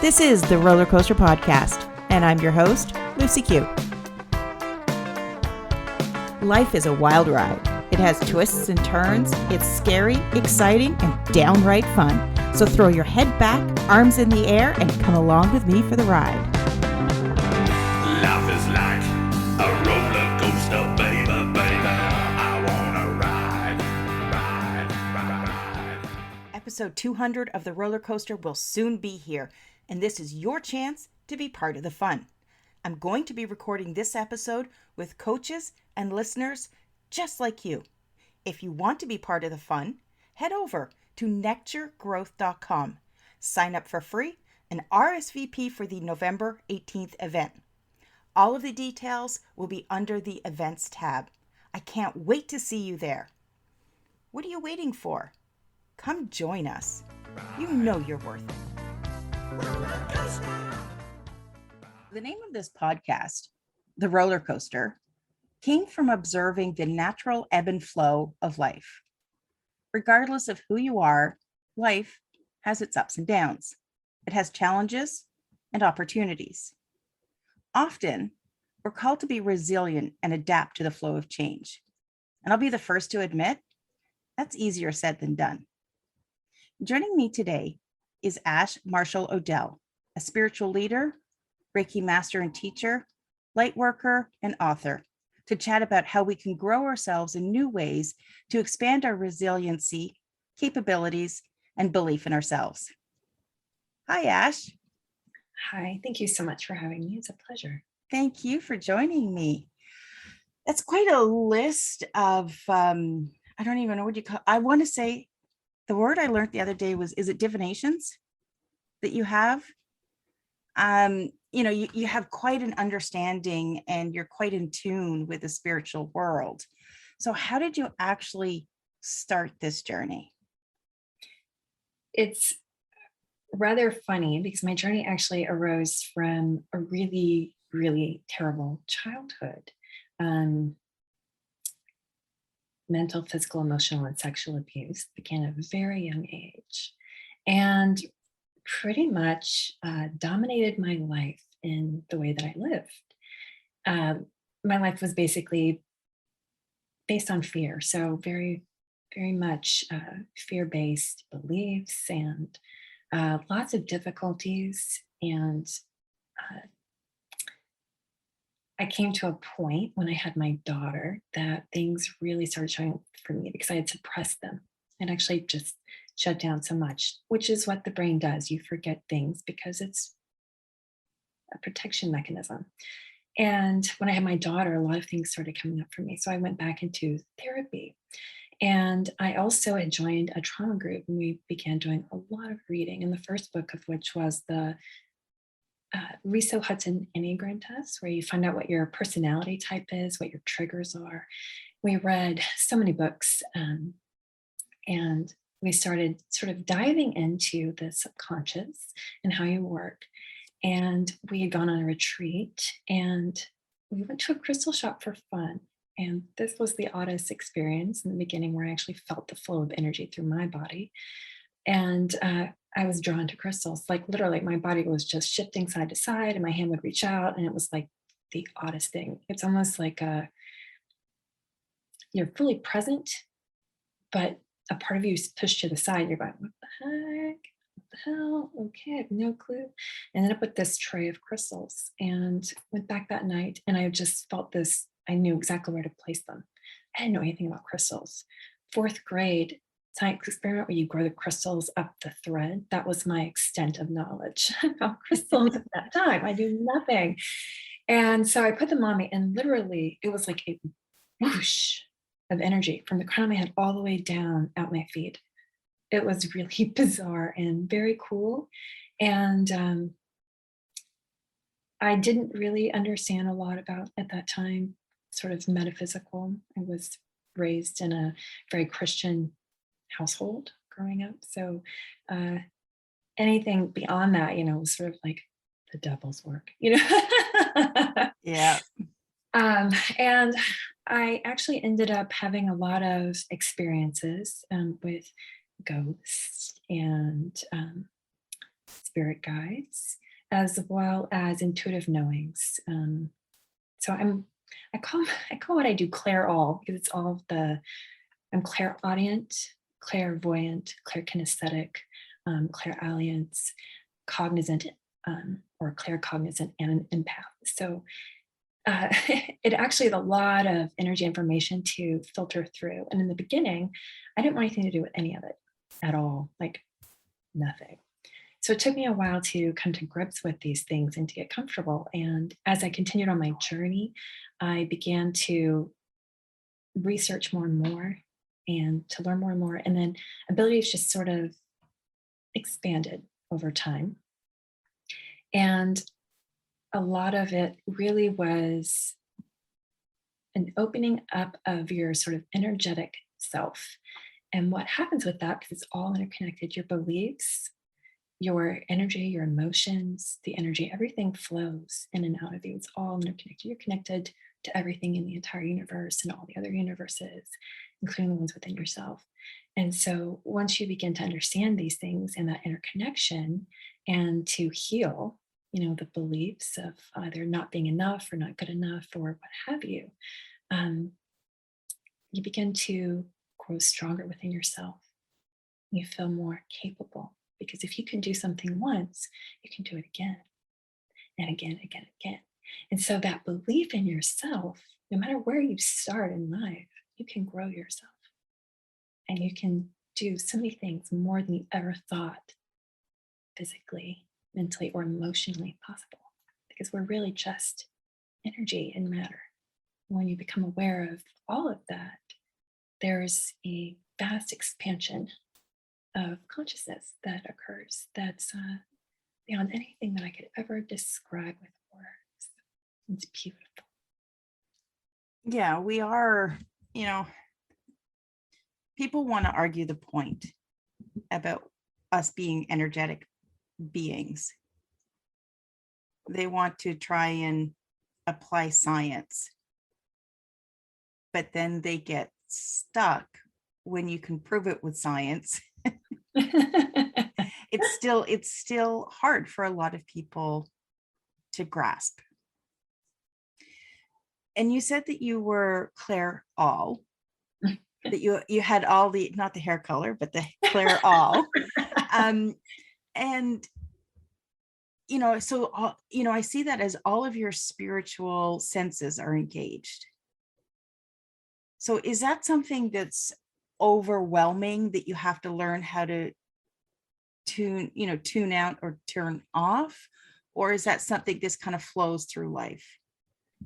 This is the Roller Coaster Podcast, and I'm your host, Lucy Q. Life is a wild ride. It has twists and turns. It's scary, exciting, and downright fun. So throw your head back, arms in the air, and come along with me for the ride. Life is like a roller coaster, baby, baby. I wanna ride. Episode 200 of the roller coaster will soon be here, and this is your chance to be part of the fun. I'm going to be recording this episode with coaches and listeners just like you. If you want to be part of the fun, head over to nectargrowth.com. Sign up for free and RSVP for the November 18th event. All of the details will be under the events tab. I can't wait to see you there. What are you waiting for? Come join us. You know you're worth it. The name of this podcast, The Roller Coaster, came from observing the natural ebb and flow of life. Regardless of who you are, life has its ups and downs. It has challenges and opportunities. Often, we're called to be resilient and adapt to the flow of change. And I'll be the first to admit, that's easier said than done. Joining me today is Ash Marshall Odell, a spiritual leader, Reiki Master and teacher, light worker, and author, to chat about how we can grow ourselves in new ways to expand our resiliency, capabilities, and belief in ourselves. Hi, Ash. Hi, thank you so much for having me. It's a pleasure. Thank you for joining me. That's quite a list of, I don't even know what you call it. I want to say the word I learned the other day was, is it divinations that you have? You have quite an understanding and you're quite in tune with the spiritual world. So how did you actually start this journey? It's rather funny because my journey actually arose from a really, really terrible childhood. Mental, physical, emotional, and sexual abuse began at a very young age and pretty much dominated my life in the way that I lived. My life was basically based on fear. So very, very much fear-based beliefs and lots of difficulties. And I came to a point when I had my daughter that things really started showing up for me because I had suppressed them and actually just shut down so much, which is what the brain does. You forget things because it's a protection mechanism. And when I had my daughter, a lot of things started coming up for me. So I went back into therapy. And I also had joined a trauma group and we began doing a lot of reading. And the first book of which was the Riso Hudson Enneagram test, where you find out what your personality type is, what your triggers are. We read so many books and we started sort of diving into the subconscious and how you work. And we had gone on a retreat and we went to a crystal shop for fun. And this was the oddest experience in the beginning where I actually felt the flow of energy through my body. And I was drawn to crystals, like literally my body was just shifting side to side and my hand would reach out and it was like the oddest thing. It's almost like you're fully present, but a part of you is pushed to the side. You're going, what the heck? What the hell? Okay, I have no clue. And ended up with this tray of crystals and went back that night and I just felt this, I knew exactly where to place them. I didn't know anything about crystals. 4th grade science experiment where you grow the crystals up the thread. That was my extent of knowledge about crystals at that time. I knew nothing. And so I put them on me and literally it was like a whoosh of energy from the crown of my head all the way down at my feet. It was really bizarre and very cool. And I didn't really understand a lot about, at that time, sort of metaphysical. I was raised in a very Christian household growing up. So anything beyond that, was sort of like the devil's work, Yeah. And I actually ended up having a lot of experiences with ghosts and spirit guides, as well as intuitive knowings. So I call what I do clair all, because it's all of I'm clairaudient, clairvoyant, clairkinesthetic, clairalience, cognizant, or claircognizant, and an empath. So it actually is a lot of energy information to filter through. And in the beginning, I didn't want anything to do with any of it at all, like nothing. So it took me a while to come to grips with these things and to get comfortable. And as I continued on my journey, I began to research more and more and to learn more and more. And then abilities just sort of expanded over time. And a lot of it really was an opening up of your sort of energetic self. And what happens with that, because it's all interconnected, your beliefs, your energy, your emotions, the energy, everything flows in and out of you. It's all interconnected. You're connected to everything in the entire universe and all the other universes, including the ones within yourself. And so once you begin to understand these things and that interconnection, and to heal, the beliefs of either not being enough or not good enough or what have you, you begin to grow stronger within yourself. You feel more capable, because if you can do something once, you can do it again and again, again, again. And so that belief in yourself, no matter where you start in life, you can grow yourself, and you can do so many things more than you ever thought physically, mentally, or emotionally possible, because we're really just energy and matter. When you become aware of all of that, there's a vast expansion of consciousness that occurs that's beyond anything that I could ever describe with words. It's beautiful. Yeah, we are, people want to argue the point about us being energetic beings. They want to try and apply science, but then they get stuck when you can prove it with science. It's still hard for a lot of people to grasp. And you said that you were Claire all, that you had all the, not the hair color, but the Claire all. And so I see that as all of your spiritual senses are engaged. So is that something that's overwhelming, that you have to learn how to tune out or turn off? Or is that something that kind of flows through life?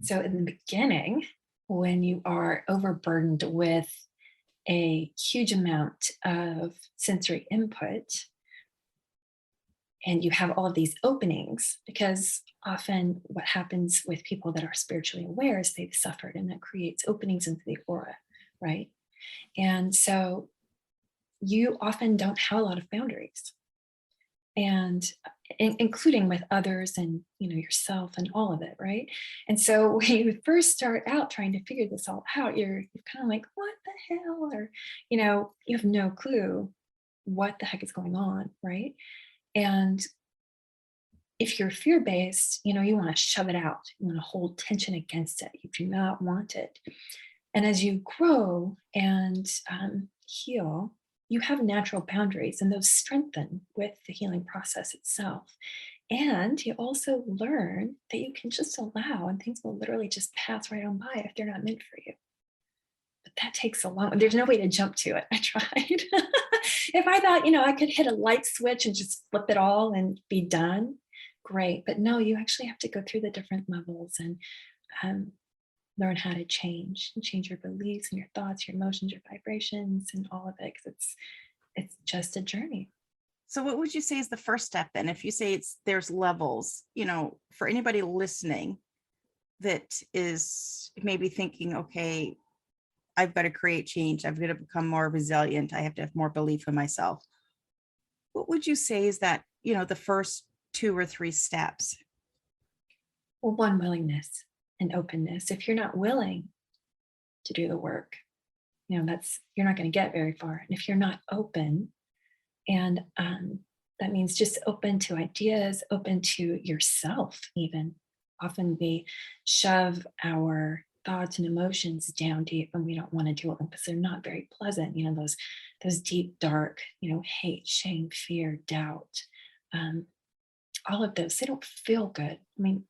So in the beginning, when you are overburdened with a huge amount of sensory input, and you have all of these openings, because often what happens with people that are spiritually aware is they've suffered, and that creates openings into the aura, right? And so you often don't have a lot of boundaries, and including with others and yourself and all of it, right? And so when you first start out trying to figure this all out, you're kind of like, what the hell? Or you have no clue what the heck is going on, right? And if you're fear-based, you want to shove it out. You want to hold tension against it. You do not want it. And as you grow and heal, you have natural boundaries, and those strengthen with the healing process itself. And you also learn that you can just allow, and things will literally just pass right on by if they're not meant for you. But that takes a long, there's no way to jump to it. I tried. If I thought, I could hit a light switch and just flip it all and be done, great. But no, you actually have to go through the different levels and learn how to change your beliefs and your thoughts, your emotions, your vibrations, and all of it, because it's just a journey. So what would you say is the first step then? If you say there's levels, for anybody listening that is maybe thinking, okay, I've got to create change, I've got to become more resilient, I have to have more belief in myself. What would you say is that, the first 2 or 3 steps? Well, one, willingness and openness. If you're not willing to do the work, you're not going to get very far. And if you're not open and That means just open to ideas, open to yourself, even. Often we shove our thoughts and emotions down deep and we don't want to deal with them because they're not very pleasant. Those deep, dark, hate, shame, fear, doubt, um, all of those, they don't feel good. I mean,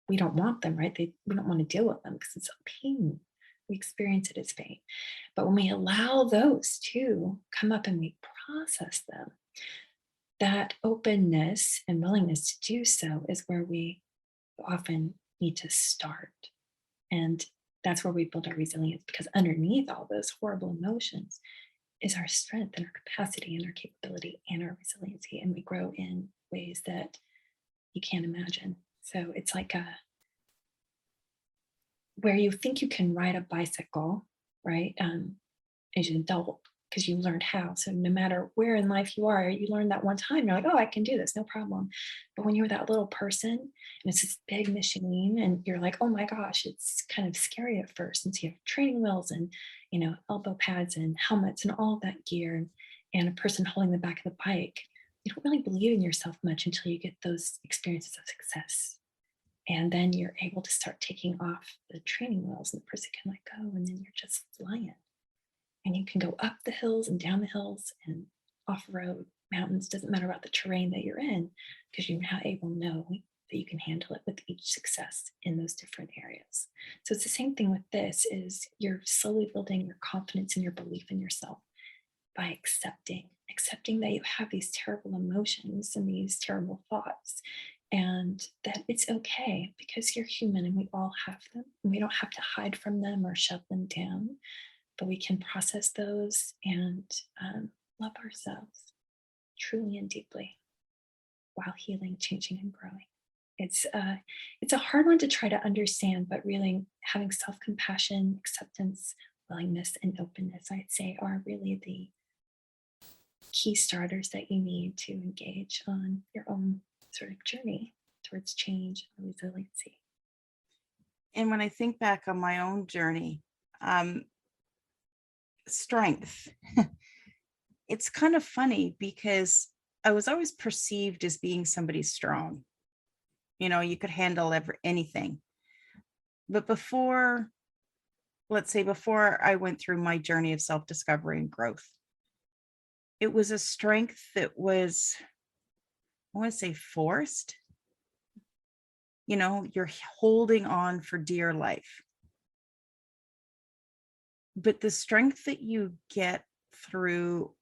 we don't want them, right? We don't want to deal with them because it's a pain. We experience it as pain. But when we allow those to come up and we process them, that openness and willingness to do so is where we often need to start. And that's where we build our resilience, because underneath all those horrible emotions is our strength and our capacity and our capability and our resiliency. And we grow in ways that you can't imagine. So it's like where you think you can ride a bicycle, right? As an adult, because you learned how. So no matter where in life you are, you learned that one time, you're like, oh, I can do this, no problem. But when you're that little person and it's this big machine and you're like, oh my gosh, it's kind of scary at first. And so you have training wheels and, elbow pads and helmets and all of that gear and a person holding the back of the bike. You don't really believe in yourself much until you get those experiences of success. And then you're able to start taking off the training wheels and the person can let go. And then you're just flying. And you can go up the hills and down the hills and off road, mountains, doesn't matter about the terrain that you're in, because you're now able to know that you can handle it with each success in those different areas. So it's the same thing with this, is you're slowly building your confidence and your belief in yourself by accepting that you have these terrible emotions and these terrible thoughts, and that it's okay because you're human and we all have them. And we don't have to hide from them or shove them down, but we can process those and love ourselves truly and deeply while healing, changing, and growing. It's a hard one to try to understand, but really having self-compassion, acceptance, willingness, and openness, I'd say, are really the key starters that you need to engage on your own sort of journey towards change and resiliency. And when I think back on my own journey, strength, it's kind of funny because I was always perceived as being somebody strong. You could handle anything. But let's say before I went through my journey of self-discovery and growth, it was a strength that was, I want to say, forced. You're holding on for dear life. But the strength that you get through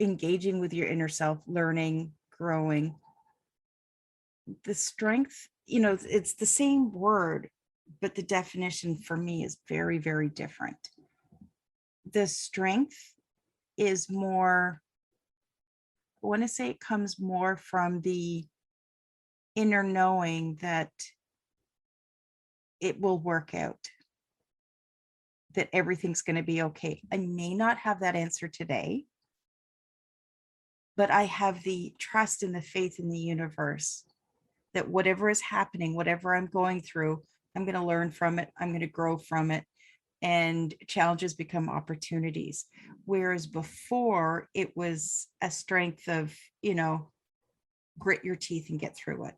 engaging with your inner self, learning, growing, the strength, it's the same word, but the definition for me is very, very different. The strength is more, I want to say it comes more from the inner knowing that it will work out, that everything's going to be okay. I may not have that answer today, but I have the trust and the faith in the universe that whatever is happening, whatever I'm going through, I'm going to learn from it. I'm going to grow from it. And challenges become opportunities. Whereas before it was a strength of, grit your teeth and get through it.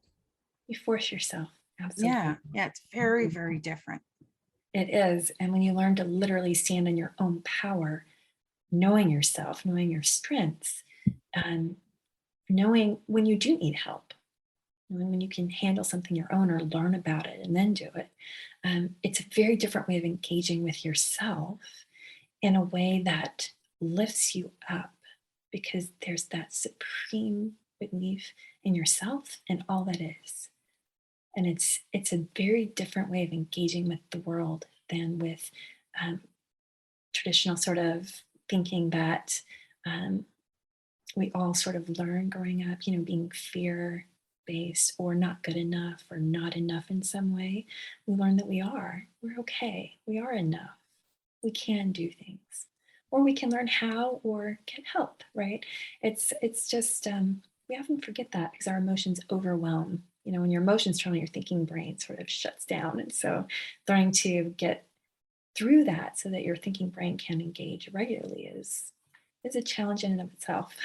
You force yourself. Absolutely. Yeah. It's very, very different. It is. And when you learn to literally stand in your own power, knowing yourself, knowing your strengths, and knowing when you do need help, knowing when you can handle something your own or learn about it and then do it, it's a very different way of engaging with yourself in a way that lifts you up, because there's that supreme belief in yourself and all that is. And it's a very different way of engaging with the world than with traditional sort of thinking that we all sort of learn growing up, being fear based or not good enough or not enough in some way. We learn that we're okay, we are enough, we can do things, or we can learn how or get help, right? It's just we often forget that because our emotions overwhelm. When your emotions travel, your thinking brain sort of shuts down. And so learning to get through that so that your thinking brain can engage regularly is a challenge in and of itself.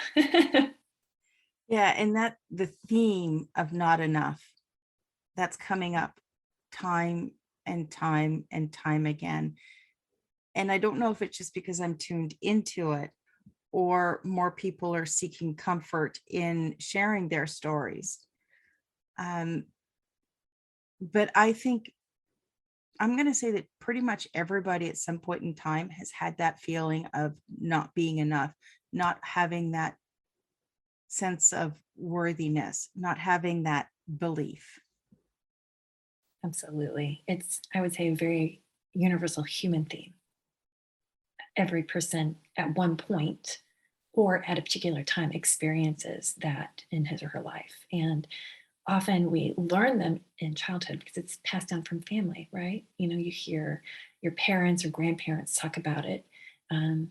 Yeah, and that the theme of not enough, that's coming up time and time and time again. And I don't know if it's just because I'm tuned into it or more people are seeking comfort in sharing their stories. Um, but I think I'm going to say that pretty much everybody at some point in time has had that feeling of not being enough, not having that sense of worthiness, not having that belief. Absolutely. It's, I would say, a very universal human theme. Every person at one point or at a particular time experiences that in his or her life. And often we learn them in childhood because it's passed down from family, right? You know, you hear your parents or grandparents talk about it. Um,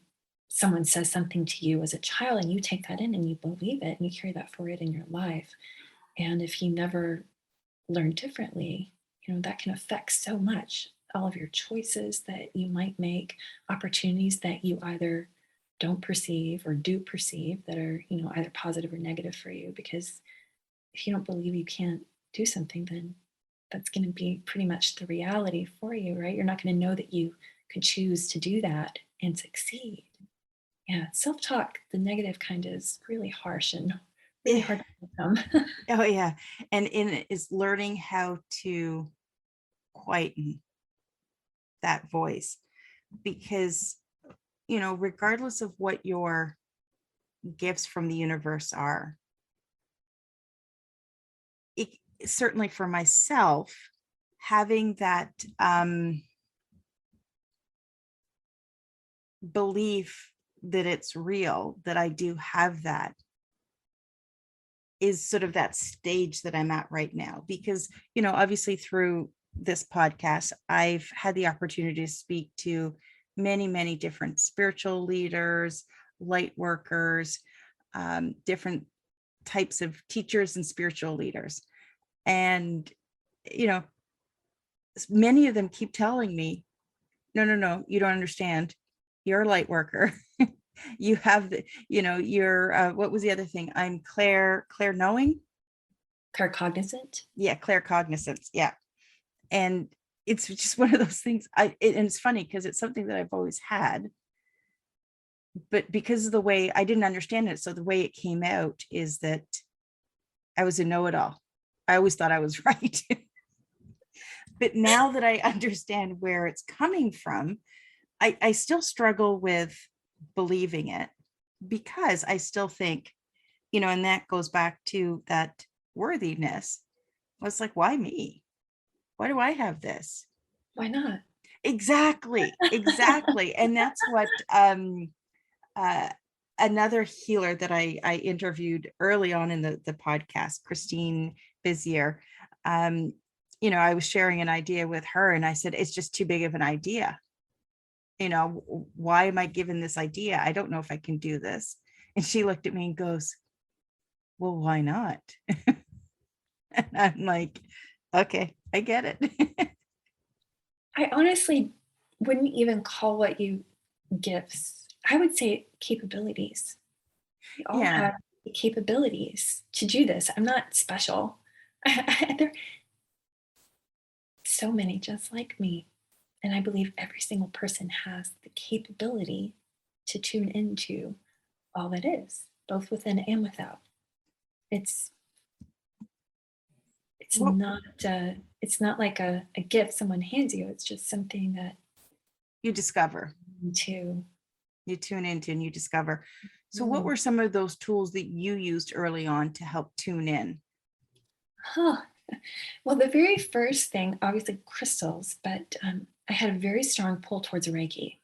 Someone says something to you as a child, and you take that in and you believe it and you carry that forward in your life. And if you never learn differently, you know, that can affect so much. All of your choices that you might make, opportunities that you either don't perceive or do perceive that are, you know, either positive or negative for you. Because if you don't believe you can't do something, then that's going to be pretty much the reality for you, right? You're not going to know that you could choose to do that and succeed. Yeah, self talk, the negative kind, is really harsh and really Eh, hard to overcome. oh yeah. And in it is learning how to quieten that voice because, regardless of what your gifts from the universe are, it, certainly for myself, having that belief that it's real, that I do have that, is sort of that stage that I'm at right now. Because, obviously through this podcast, I've had the opportunity to speak to many, many different spiritual leaders, light workers, different types of teachers and spiritual leaders. And, you know, many of them keep telling me, no, no, no, you don't understand. You're a light worker. You have the, you're, what was the other thing? I'm Claire knowing. Claircognizant. Yeah, Claire cognizance. Yeah. And it's just one of those things. And it's funny because it's something that I've always had, but because of the way I didn't understand it. So the way it came out is that I was a know-it-all. I always thought I was right. But now that I understand where it's coming from, I still struggle with believing it because I still think, and that goes back to that worthiness. I was like, why me? Why do I have this? Why not? Exactly, exactly. And that's what uh another healer that I interviewed early on in the podcast, Christine Bizier. I was sharing an idea with her and I said, it's just too big of an idea. Why am I given this idea? I don't know if I can do this. And she looked at me and goes, well, why not? And I'm like, okay, I get it. I honestly wouldn't even call what you gifts. I would say capabilities. We all Yeah. have the capabilities to do this. I'm not special. There are so many just like me. And I believe every single person has the capability to tune into all that is, both within and without. It's it's Well, not it's not like a gift someone hands you. It's just something that you discover, to you tune into and you discover. So what mm, were some of those tools that you used early on to help tune in? huh. Well, the very first thing, obviously crystals, but I had a very strong pull towards Reiki,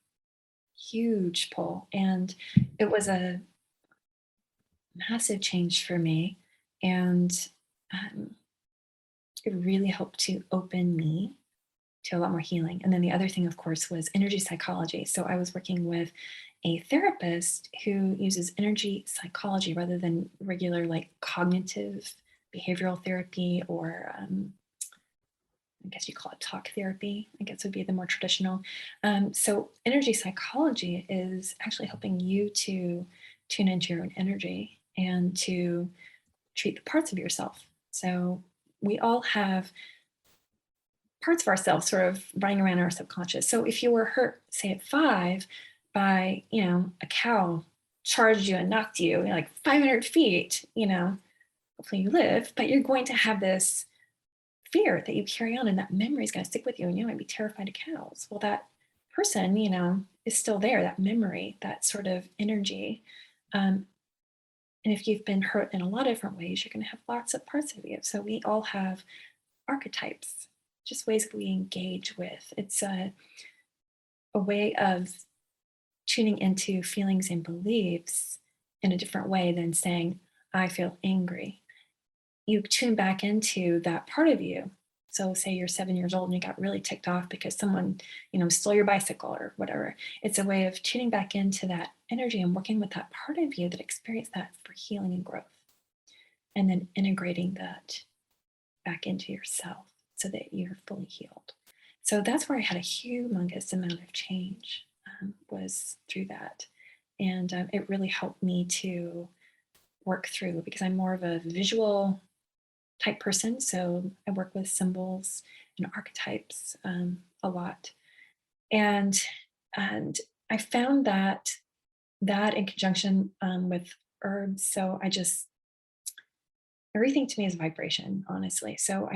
huge pull. And it was a massive change for me. And um, it really helped to open me to a lot more healing. And then the other thing, of course, was energy psychology. So I was working with a therapist who uses energy psychology rather than regular, like cognitive behavioral therapy or I guess you call it talk therapy, I guess would be the more traditional. So, energy psychology is actually helping you to tune into your own energy and to treat the parts of yourself. So we all have parts of ourselves sort of running around in our subconscious. So if you were hurt, say at 5, by, a cow charged you and knocked you, like 500 feet, hopefully you live, but you're going to have this fear that you carry on, and that memory is going to stick with you, and you might be terrified of cows. Well, that person, is still there, that memory, that sort of energy. And if you've been hurt in a lot of different ways, you're going to have lots of parts of you. So we all have archetypes, just ways that we engage with. It's a way of tuning into feelings and beliefs in a different way than saying, I feel angry. You tune back into that part of you. So say you're 7 years old and you got really ticked off because someone, stole your bicycle or whatever. It's a way of tuning back into that energy and working with that part of you that experienced that for healing and growth. And then integrating that back into yourself so that you're fully healed. So that's where I had a humongous amount of change, was through that. And it really helped me to work through, because I'm more of a visual type person. So I work with symbols and archetypes a lot. And I found that in conjunction with herbs. So everything to me is vibration, honestly. So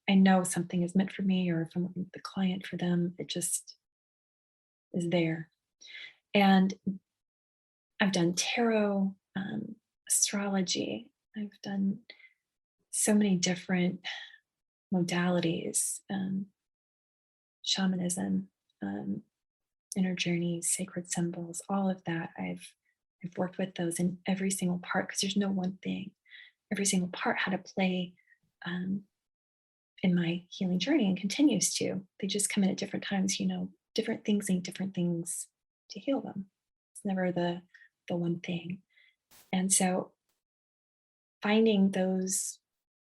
I know something is meant for me, or if I'm working with the client for them, it just is there. And I've done tarot, astrology. I've done so many different modalities, shamanism, inner journeys, sacred symbols, all of that. I've worked with those in every single part, because there's no one thing. Every single part had to play in my healing journey, and continues to. They just come in at different times. Different things need different things to heal them. It's never the one thing. And so finding those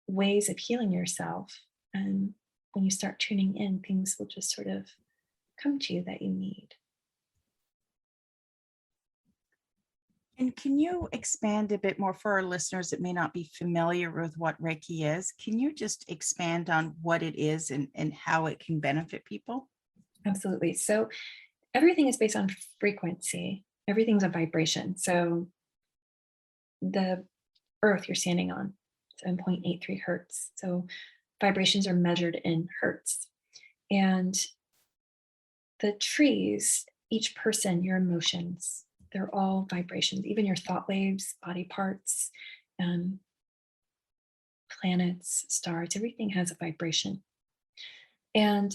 ways of healing yourself, and when you start tuning in, things will just sort of come to you that you need. And can you expand a bit more for our listeners that may not be familiar with what Reiki is? Can you just expand on what it is and how it can benefit people? Absolutely. So everything is based on frequency. Everything's a vibration. So the earth you're standing on, 7.83 hertz. So vibrations are measured in hertz. And the trees, each person, your emotions, they're all vibrations, even your thought waves, body parts, planets, stars, everything has a vibration. And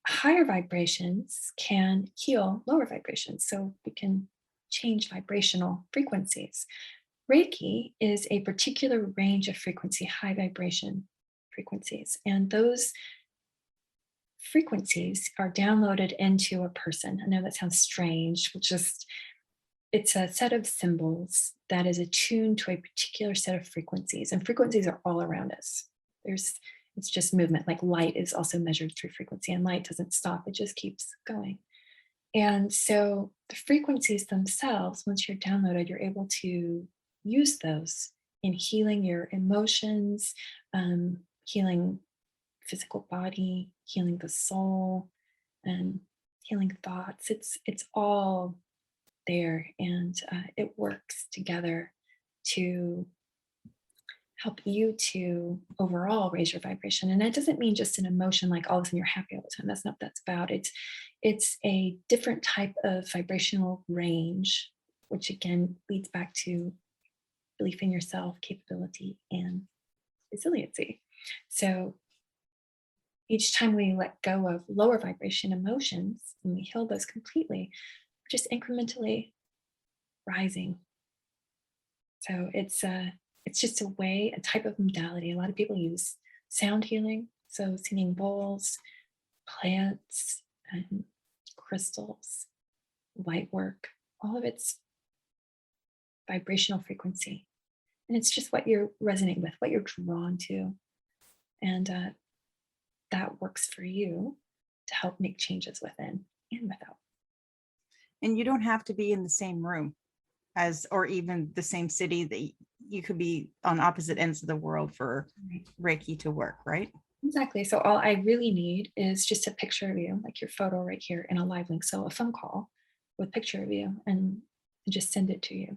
higher vibrations can heal lower vibrations. So we can change vibrational frequencies. Reiki is a particular range of frequency, high vibration frequencies. And those frequencies are downloaded into a person. I know that sounds strange, but it's a set of symbols that is attuned to a particular set of frequencies. And frequencies are all around us. It's just movement. Like light is also measured through frequency, and light doesn't stop, it just keeps going. And so the frequencies themselves, once you're downloaded, you're able to use those in healing your emotions, healing physical body, healing the soul, and healing thoughts. It's all there, and it works together to help you to overall raise your vibration. And that doesn't mean just an emotion like all of a sudden you're happy all the time. That's not what that's about. It's a different type of vibrational range, which again leads back to belief in yourself, capability, and resiliency. So each time we let go of lower vibration emotions and we heal those completely, we're just incrementally rising. So it's just a type of modality. A lot of people use sound healing, so singing bowls, plants, and crystals, light work, all of it's vibrational frequency. And it's just what you're resonating with, what you're drawn to. And that works for you to help make changes within and without. And you don't have to be in the same room or even the same city that you could be on opposite ends of the world for Right. Reiki to work, right? Exactly. So all I really need is just a picture of you, like your photo right here, and a live link. So a phone call with picture of you, and just send it to you.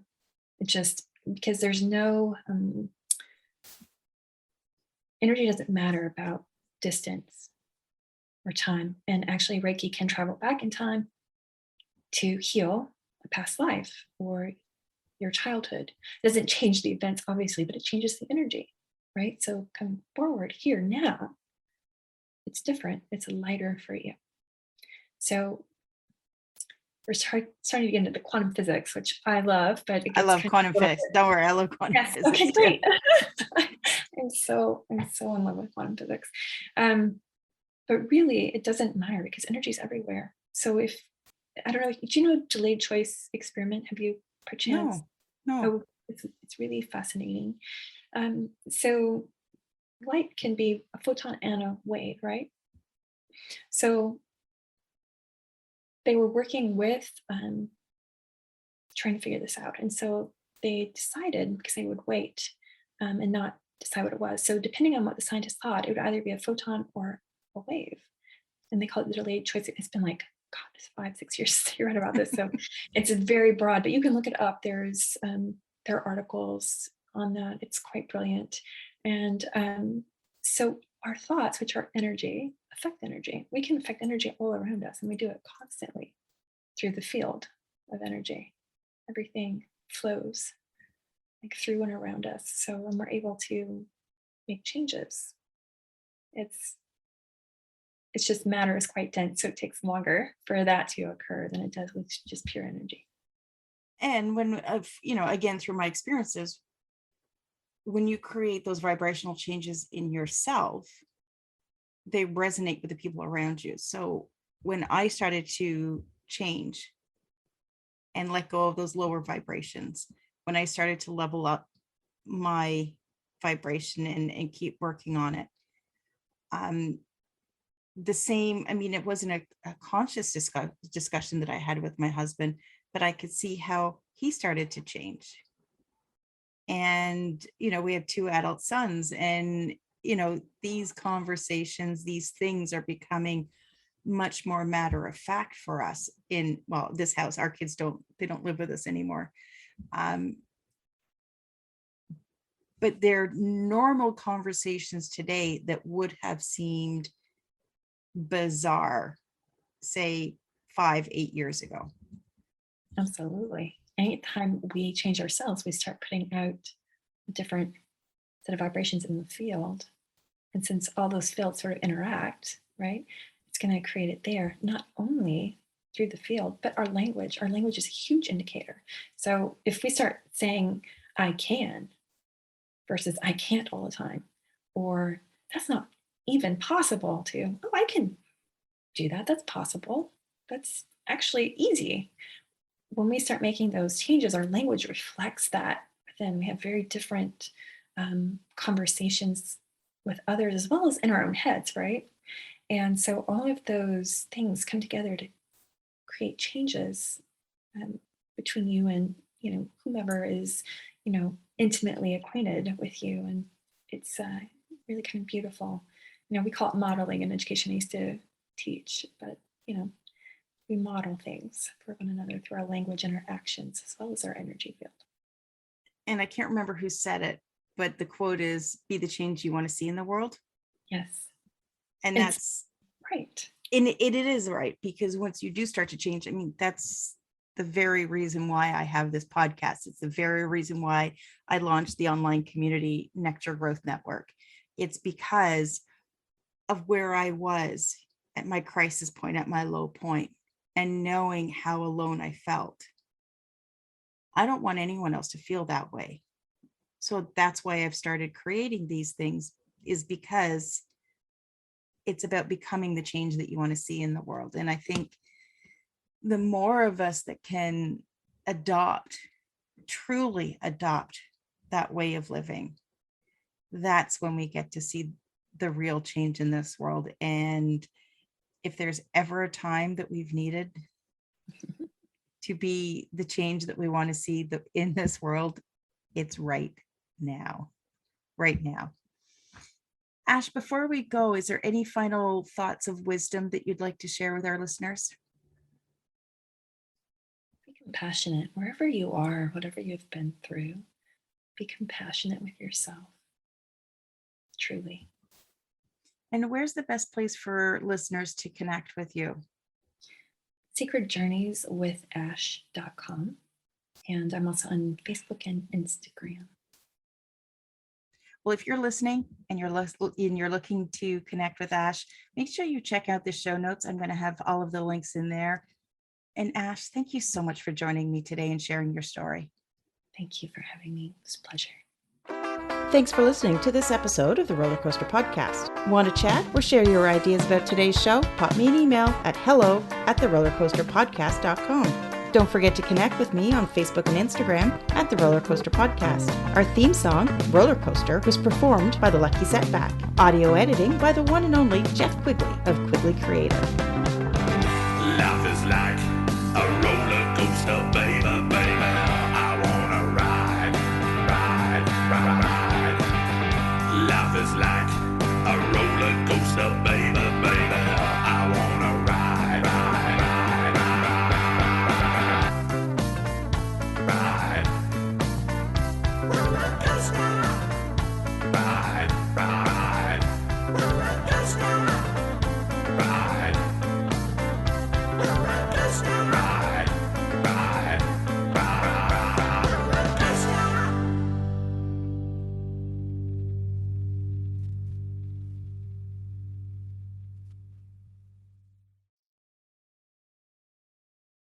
It just, because there's no energy doesn't matter about distance or time. And actually, Reiki can travel back in time to heal a past life or your childhood. It doesn't change the events, obviously, but it changes the energy, right? So come forward here now. It's different. It's lighter for you. So we're starting to get into the quantum physics, which I love, but it I gets love kind of quantum physics. Don't worry, I love quantum yes. physics Okay, too. great. I'm so in love with quantum physics. But really, it doesn't matter because energy is everywhere. So if I don't know, do you know delayed choice experiment? Have you perchance? No. Oh, it's really fascinating. So light can be a photon and a wave, right? So they were working with trying to figure this out. And so they decided, because they would wait and not decide what it was. So depending on what the scientists thought, it would either be a photon or a wave. And they call it the delayed choice. It's been like, God, 5-6 years since I read about this. So it's very broad, but you can look it up. There are articles on that. It's quite brilliant. And so our thoughts, which are energy, affect energy. We can affect energy all around us, and we do it constantly through the field of energy. Everything flows like through and around us. So when we're able to make changes, it's just matter is quite dense, so it takes longer for that to occur than it does with just pure energy. And when again, through my experiences, when you create those vibrational changes in yourself, they resonate with the people around you. So when I started to change and let go of those lower vibrations, when I started to level up my vibration and keep working on it, the same, I mean, it wasn't a conscious discussion that I had with my husband, but I could see how he started to change. And we have 2 adult sons, and these conversations, these things are becoming much more matter of fact for us in, well, this house. Our kids don't live with us anymore, but they're normal conversations today that would have seemed bizarre, say 5-8 years ago. Absolutely. Anytime we change ourselves, we start putting out a different set of vibrations in the field. And since all those fields sort of interact, right, it's going to create it there, not only through the field, but our language. Our language is a huge indicator. So if we start saying, I can, versus I can't all the time, or that's not even possible to, oh, I can do that. That's possible. That's actually easy. When we start making those changes, our language reflects that. Then we have very different conversations with others as well as in our own heads, right? And so all of those things come together to create changes between you and whomever is intimately acquainted with you, and it's really kind of beautiful. We call it modeling in education. I used to teach, but we model things for one another through our language and our actions, as well as our energy field. And I can't remember who said it, but the quote is, be the change you want to see in the world. Yes. And that's right. And it is right, because once you do start to change, I mean, that's the very reason why I have this podcast. It's the very reason why I launched the online community Nectar Growth Network. It's because of where I was at my crisis point, at my low point, and knowing how alone I felt. I don't want anyone else to feel that way. So that's why I've started creating these things, is because it's about becoming the change that you want to see in the world. And I think the more of us that can truly adopt that way of living, that's when we get to see the real change in this world. And if there's ever a time that we've needed to be the change that we want to see in this world, it's right now, right now. Ash, before we go, is there any final thoughts of wisdom that you'd like to share with our listeners? Be compassionate wherever you are, whatever you've been through. Be compassionate with yourself. Truly. And where's the best place for listeners to connect with you? secretjourneyswithash.com. And I'm also on Facebook and Instagram. Well, if you're listening and you're looking to connect with Ash, make sure you check out the show notes. I'm going to have all of the links in there. And Ash, thank you so much for joining me today and sharing your story. Thank you for having me. It was a pleasure. Thanks for listening to this episode of the Roller Coaster Podcast. Want to chat or share your ideas about today's show? Pop me an email at hello@therollercoasterpodcast.com. Don't forget to connect with me on Facebook and Instagram at The Roller Coaster Podcast. Our theme song, Roller Coaster, was performed by The Lucky Setback. Audio editing by the one and only Jeff Quigley of Quigley Creative. Life is like a roller coaster, baby.